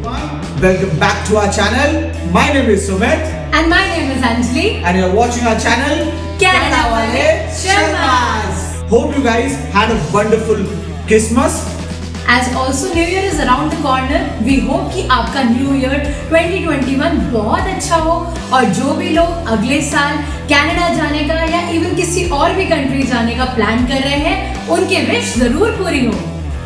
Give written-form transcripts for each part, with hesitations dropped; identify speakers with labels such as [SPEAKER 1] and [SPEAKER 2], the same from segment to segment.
[SPEAKER 1] Welcome back to our channel. My name is Sumit.
[SPEAKER 2] And my name is Anjali.
[SPEAKER 1] And you're watching our channel,
[SPEAKER 2] Canada Wale Sharmas.
[SPEAKER 1] Hope you guys had a wonderful Christmas.
[SPEAKER 2] As also New Year is around the corner, we hope कि आपका New Year 2021 बहुत अच्छा हो और जो भी लोग अगले साल कनाडा जाने का या इवन किसी और भी कंट्री जाने का प्लान कर रहे हैं उनके विश जरूर पूरी हो.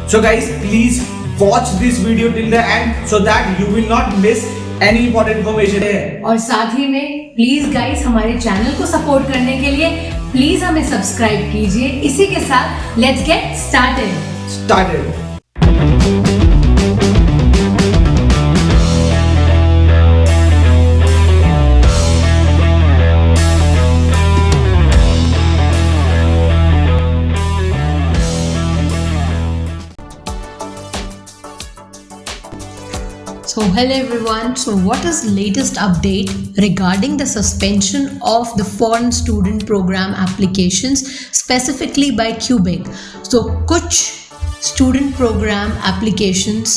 [SPEAKER 1] So guys, please watch this video till the end so that you will not miss any important information here.
[SPEAKER 2] और साथ ही में प्लीज गाइस हमारे चैनल को सपोर्ट करने के लिए प्लीज हमें सब्सक्राइब कीजिए. इसी के साथ let's get started.
[SPEAKER 3] So hello everyone, so what is latest update regarding the suspension of the foreign student program applications specifically by Quebec. So कुछ student program applications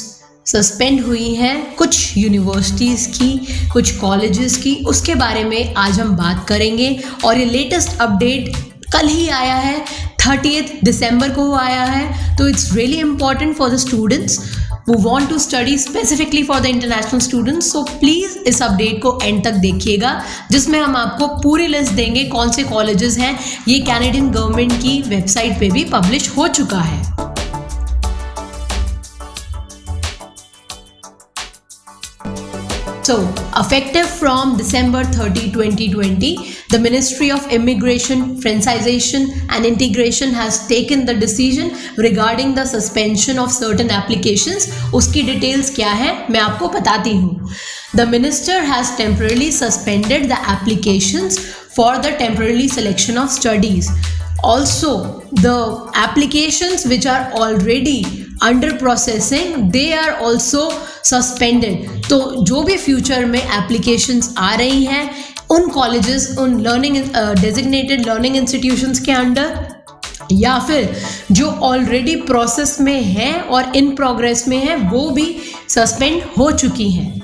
[SPEAKER 3] सस्पेंड हुई हैं कुछ यूनिवर्सिटीज़ की कुछ कॉलेजेस की, उसके बारे में आज हम बात करेंगे. और ये लेटेस्ट अपडेट कल ही आया है, 30th दिसंबर को आया है. तो it's really important for the students who want to study specifically for the international students. So please इस अपडेट को एंड तक देखिएगा जिसमें हम आपको पूरी लिस्ट देंगे कौन से कॉलेजेस हैं. ये कैनेडियन गवर्नमेंट की वेबसाइट पे भी पब्लिश हो चुका है. So, effective from December 30, 2020, the Ministry of Immigration, Franchisation and Integration has taken the decision regarding the suspension of certain applications. उसकी details क्या है मैं आपको बताती हूँ. The minister has temporarily suspended the applications for the temporary selection of studies. Also, the applications which are already under processing, they are also suspended. तो जो भी फ्यूचर में एप्लीकेशंस आ रही हैं उन कॉलेजेस उन लर्निंग डेजिग्नेटेड लर्निंग इंस्टीट्यूशंस के under या फिर जो ऑलरेडी प्रोसेस में हैं और इन प्रोग्रेस में हैं वो भी सस्पेंड हो चुकी हैं.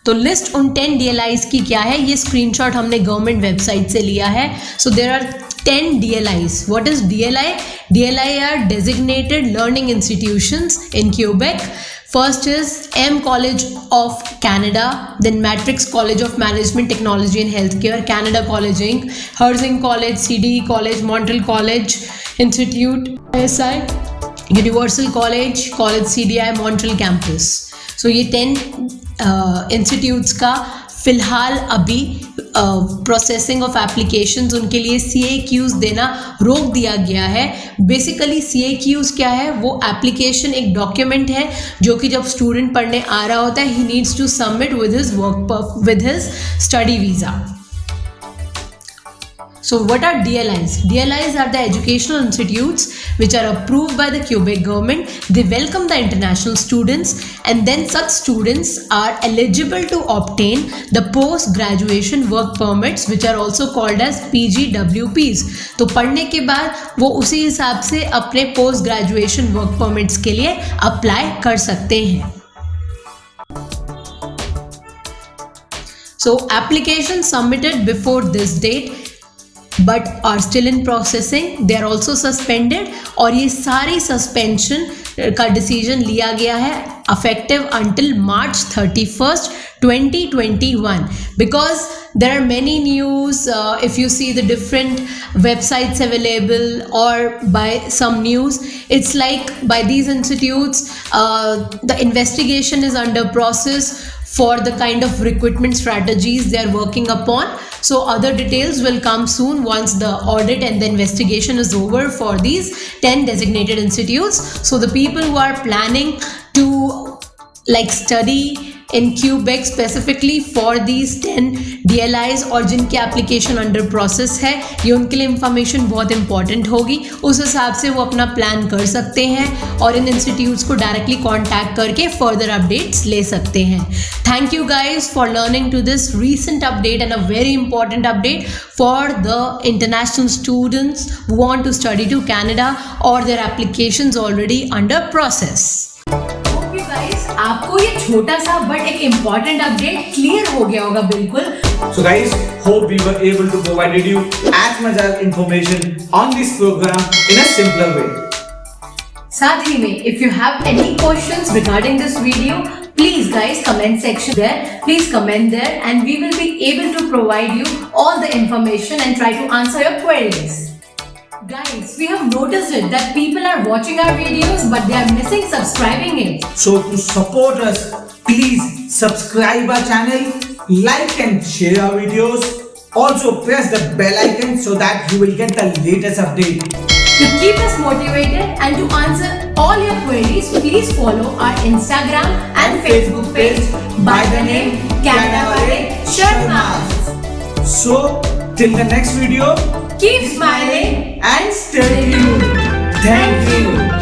[SPEAKER 3] तो लिस्ट उन 10 DLIs की क्या है, ये स्क्रीनशॉट हमने गवर्नमेंट वेबसाइट से लिया है. So there are 10 DLIs. What is DLI? DLI are designated learning institutions in Quebec. First is M College of Canada, then Matrix College of Management, Technology and Healthcare, Canada College Inc., Herzing College, CDE College, Montreal College Institute, ISI, Universal College, College CDI, Montreal Campus. So ये 10 institutes का फ़िलहाल अभी processing of applications उनके लिए CAQs देना रोक दिया गया है. बेसिकली CAQs क्या है, वो एप्लीकेशन एक डॉक्यूमेंट है जो कि जब स्टूडेंट पढ़ने आ रहा होता है he needs to submit with his study visa. So what are DLIs? DLIs are the educational institutes which are approved by the Quebec government. They welcome the international students and then such students are eligible to obtain the post-graduation work permits which are also called as PGWPs. तो पढ़ने के बाद वो उसी हिसाब से अपने post-graduation work permits के लिए apply कर सकते हैं. So applications submitted before this date but are still in processing, they are also suspended. और ये सारी suspension का decision लिया गया है effective until March 31st, 2021 because there are many news. If you see the different websites available or by some news, it's like by these institutes the investigation is under process for the kind of recruitment strategies they are working upon. So other details will come soon once the audit and the investigation is over for these 10 designated institutes. So the people who are planning to study in Quebec specifically for these 10 DLIs और जिनकी application under process है, ये उनके लिए information बहुत important होगी. उस हिसाब से वो अपना प्लान कर सकते हैं और इन इंस्टीट्यूट्स को डायरेक्टली कॉन्टैक्ट करके फर्दर अपडेट्स ले सकते हैं. Thank you guys for learning to this recent update and a very important update for the international students who want to study to Canada or their applications already under process.
[SPEAKER 2] Hope you छोटा सा but एक important update clear हो गया होगा बिल्कुल।
[SPEAKER 1] So guys, hope we were able to provide you as much as information on this program in a simpler way.
[SPEAKER 2] साथ ही में if you have any questions regarding this video, please guys comment section there. Please comment there and we will be able to provide you all the information and try to answer your queries. Guys, we have noticed it that people are watching our videos but they are missing subscribing it.
[SPEAKER 1] So to support us, please subscribe our channel, like and share our videos. Also press the bell icon so that you will get the latest update.
[SPEAKER 2] To keep us motivated and to answer all your queries, please follow our Instagram and Facebook page by the name Canada Wale Sharma.
[SPEAKER 1] So till the next video,
[SPEAKER 2] Keep smiling
[SPEAKER 1] and stay tuned. Thank you.